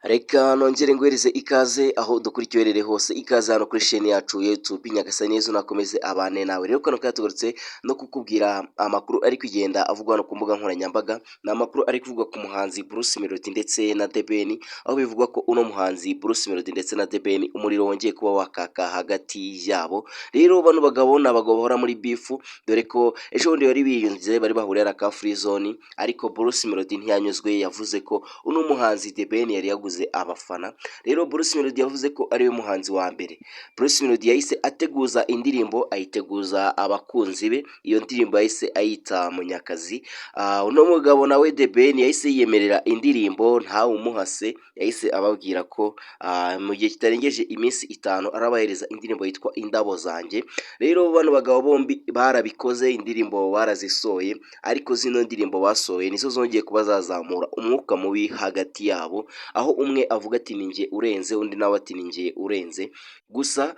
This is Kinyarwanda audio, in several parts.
Reka nongere ngwereze ikaze aho dukurikiye hose ikaze hano kuri chaîne yacu ya YouTube Nyagasani Yezu nakomeze abane nawe. Rero kano katugarutse no kukubwira amakuru ari kugenda avugwa no ku mbuga nkoranyambaga. Ni amakuru ari kuvugwa ku muhanzi Bruce Melody ndetse na The Ben, aho bivugwa ko uno muhanzi Bruce Melody ndetse na The Ben umuriro wongeye kuba wakaka hagati yabo. Rero bano bagabo ni abagabo bahora muri bifu, dore ko ejo bundi bari biyunze bari bahurira ka free zone, ariko Bruce Melody ntiyanyuzwe, yavuze ko uno muhanzi The Ben yari yaguze abafana. Rero Bruce Melody yavuze ko ariwe muhanzi wa mbere. Bruce Melody yahise ateguza indirimbo, ayiteguza abakunzi be. Iyo ndirimbo yahise ayita Munyakazi. Uno mugabo nawe The Ben yahise yiyemerera indirimbo ntawe umuhase, yahise ababwira ko mu gihe kitarengeje iminsi 5 arabahereza indirimbo yitwa Indabo Zanjye. Rero bano bagabo bombi barabikoze, indirimbo barazisoye, ariko zino ndirimbo basoye nizo zongeye kuba zazamura umwuka mubi hagati yabo, aho umwe avuga ati ninjye urenze, undi nawe ati ninjye urenze. Gusa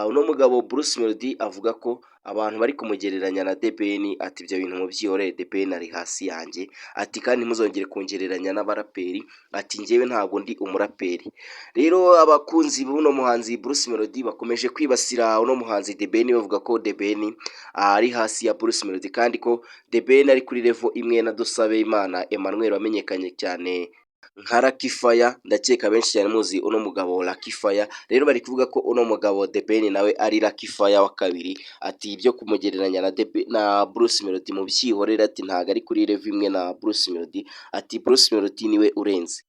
uno mugabo Bruce Melody avuga ko abantu bari kumugereranya na The Ben, ati ibyo bintu mubyihorere, The Ben ari hasi yanjye, ati kandi muzongere kungereranya n'abaraperi, ati njyewe ntabwo ndi umuraperi. Rero abakunzi b'uno muhanzi Bruce Melody bakomeje kwibasira uno muhanzi The Ben, bavuga ko The Ben ari hasi ya Bruce Melody, kandi ko The Ben ari kuri level imwe na Dusabimana Emmanuel wamenyekanye cyane nka Lucky Fire. Ndakeka benshi cyane muzi uno mugabo Lucky Fire. Rero bari kuvuga ko uno mugabo The Ben nawe ari Lucky Fire wa kabiri, ati ibyo kumugereranya na Bruce Melody mu byihorera, ati ntago ari kuri level imwe na Bruce Melody, ati Bruce Melody niwe urenze.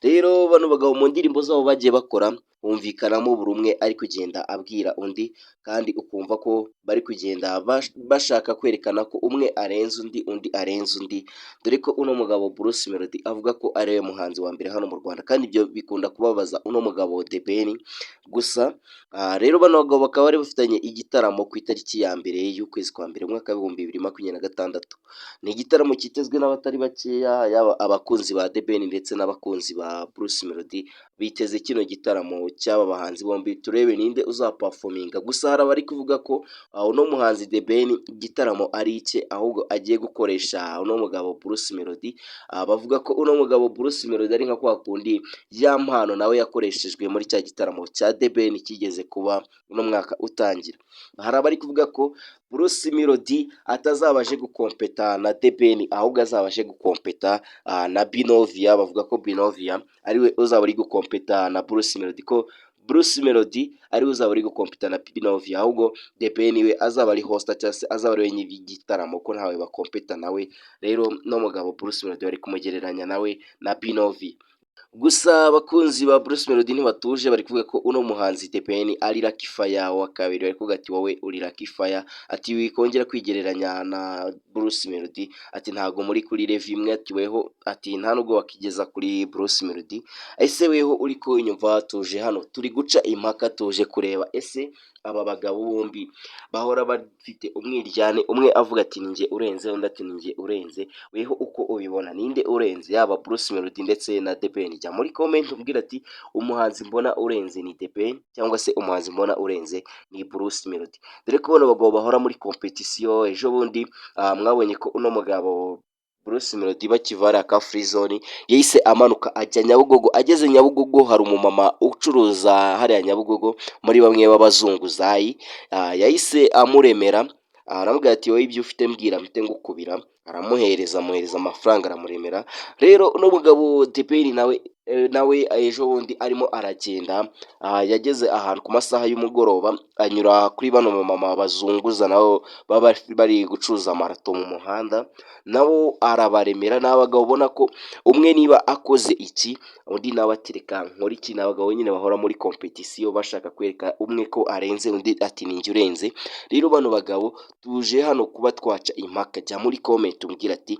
Rero bano bagabo mu ndirimbo zabo bagiye bakora humvikanamo buri umwe ari kugenda abwira undi, kandi ukumva ko bari kugenda bashaka kwerekana ko umwe arenze undi, undi arenze undi, dore ko uno mugabo Bruce Melody avuga ko ariwe muhanzi wa mbere hano mu Rwanda, kandi ibyo bikunda kubabaza uno mugabo The Ben. Gusa rero bano bagabo bakaba bari bafitanye igitaramo ku itariki ya mbere y'ukwezi kwa mbere umwaka wa 2026. Ni igitaramo kitezwe n'abatari bakeya, yaba abakunzi ba The Ben ndetse n'abakunzi ba Bruce Melody. Biteze kino gitaramo cy'aba bahanzi bombi, turebe ninde uzaperforminga. Gusa hari abari kuvuga ko uno muhanzi The Ben igitaramo ari icye, ahubwo agiye gukoresha uno mugabo Bruce Melody. Bavuga ko uno mugabo Bruce Melody ari nka kwa kundi ya mpano nawe yakoreshejwe muri cya gitaramo cya The Ben kigeze kuba uno mwaka utangira. Hari abari kuvuga ko Bruce Melody atazabaje gukompeta na The Ben, ahubwo azabaje gukompeta na Binovia. Bavuga ko Binovia ariwe uzaba ari gukompeta na Bruce Melody, ko Bruce Melody ariwe uzaba ari gukompeta na Binovia, ahubwo The Ben we azaba ari hosta cyangwa se azaba ari wenyine igitaramo, ko ntawe bakompeta nawe. Rero no mugabo Bruce Melody bari kumugereranya nawe na Binovia. Gusa abakunzi ba Bruce Melody ntibatuje, bari kuvuga ko uno muhanzi The Ben ari Lucky Fire wa kabiri. Bari kuvuga ati wowe uri Lucky Fire, ati wikongera kwigereranya na Bruce Melody, ati ntago muri kuri level imwe, ati weho, ati nta nubwo wakigeza kuri Bruce Melody. Ese weho uri ko inyumva, tuje hano turi guca impaka, tuje kureba ese aba bagabo bombi bahora bafite umwiryane, umwe avuga ati ninjye urenze, undi ati ninjye urenze. Weho uko ubibona, ninde urenze, yaba Bruce Melody ndetse na The Ben? Jya muri comment umbwira ati umuhanzi mbona urenze ni The Ben, cyangwa se umuhanzi mbona urenze ni Bruce Melody. Dore ko bano bagabo bahora muri competition. Ejo bundi mwabonye ko uno mugabo Bruce Melody bakivara ka free zone yahise amanuka ajya Nyabugogo. Ageze Nyabugogo hari umumama ucuruza hariya Nyabugogo muri bamwe b'abazunguzayi, yahise amuremera, aramubwira ati wowe ibyo ufite mbwira mpite ngukubira. Amuhereza amafaranga, aramuremera. Rero uno mugabo The Ben nawe ejo bundi arimo aragenda, yageze ahantu ku masaha y'umugoroba, anyura kuri bano mama bazunguza nabo baba bari gucuruza marato mu muhanda, nabo arabaremera. N'abagabo ubona ko umwe niba akoze iki, undi nawe atereka nkora iki. N'abagabo nyine bahora muri competition bashaka kwereka umwe ko arenze, undi ati ninjye urenze. Rero bano bagabo tuje hano kuba twaca impaka. Jya muri comment umbwira ati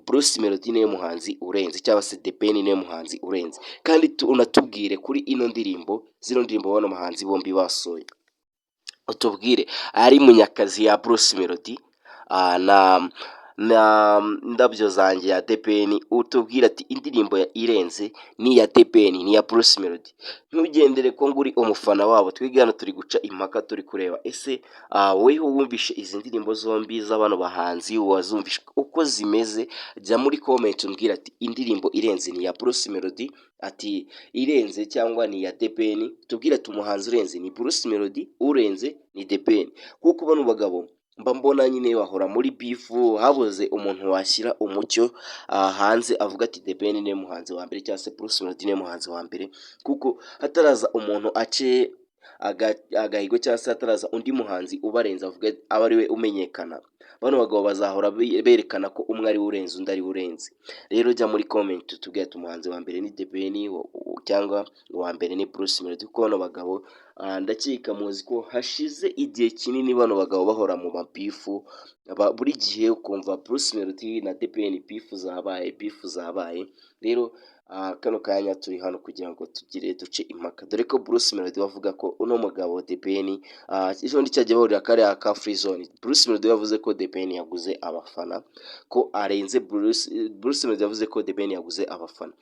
Bruce Melody niwe muhanzi urenze, cyangwa se The Ben niwe muhanzi urenze, kandi unatubwire kuri ino ndirimbo, zino ndirimbo bano muhanzi bombi basoye, utubwire ari Munyakazi ya Bruce Melody na ndabyo zanjye ya depeni utubwira ati indirimbo ya irenze ni iya depeni ni iya Bruce Melody. Ntugendere ko ngo uri umufana wabo, twebwe hano turi guca impaka turi kureba ese weho wumvishe izi ndirimbo zombi z'abano bahanzi wazumvishe uko zimeze, jya muri comment umbwira ati indirimbo irenze ni iya Bruce Melody, ati irenze cyangwa ni iya depeni, tubwire ati umuhanzi urenze ni Bruce Melody, urenze ni depeni. Kuko bano bagabo mba mbona nyine bahora muri bifu, habuze umuntu washyira umucyo hanze avuga ati The Ben niwe muhanzi wa mbere cyangwa se Bruce Melody niwe muhanzi wa mbere, kuko hataraza umuntu ace agahigo cyangwa se hataraza undi muhanzi ubarenza avuga aba ari we umenyekana, bano bagabo bazahora berekana ko umwe ari we urenze undi ari we urenze. Rero jya muri comment tubwire ati umuhanzi wa mbere ni The Ben cyangwa uwa mbere ni Bruce Melody, kuko bano bagabo ndakeka muzi ko hashize igihe kinini bano bagabo bahora mu mabifu, buri gihe ukumva Bruce Melody na The Ben bifu zabaye. Rero kano kanya turi hano kugira ngo duce impaka, dore ko Bruce Melody bavuga ko uno mugabo The Ben ejo ndi cyajya bahurira kariya ka Free Zone, Bruce Melody yavuze ko The Ben yaguze abafana, ko arenze Bruce Melody yavuze ko The Ben yaguze abafana.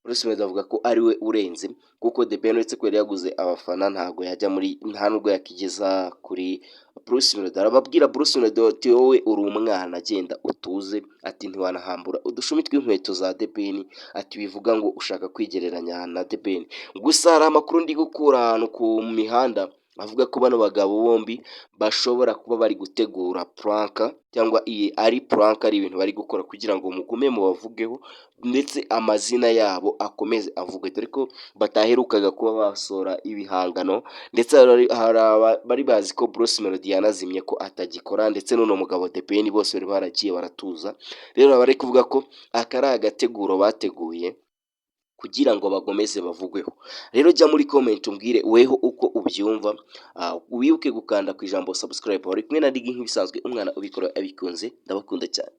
Bruce Melody avuga ko ari we urenze, kuko The Ben uretse ko yari yaguze abafana ntago yajya muri, nta nubwo yakigeza kuri Bruce Melody. Arababwira Bruce Melody ati wowe uri umwana, agenda utuze, ati ntiwanahambura udushumi tw'inkweto za The Ben, ati bivuga ngo ushaka kwigereranya na The Ben. Gusa hari amakuru ndi gukura ahantu ku mihanda avuga ko bano bagabo bombi bashobora kuba bari gutegura prank, cyangwa iyi ari prank, ari ibintu bari gukora kugira ngo mugume mu bavugeho ndetse amazina yabo akomeze avugwe, dore ko bataherukaga kuba basora ibihangano, ndetse bari bazi ko Bruce Melody yanazimye ko atagikora, ndetse n'uno mugabo The Ben bose bari baragiye baratuza. Rero bari kuvuga ko aka ari agateguro bateguye kugira ngo bagomeze bavugweho. Rero jya muri comment umbwire weho uko ubyumva, wibuke gukanda ku ijambo subscribe. Wari kumwe na Digi nk'ibisanzwe, umwana ubikora abikunze, ndabakunda cyane.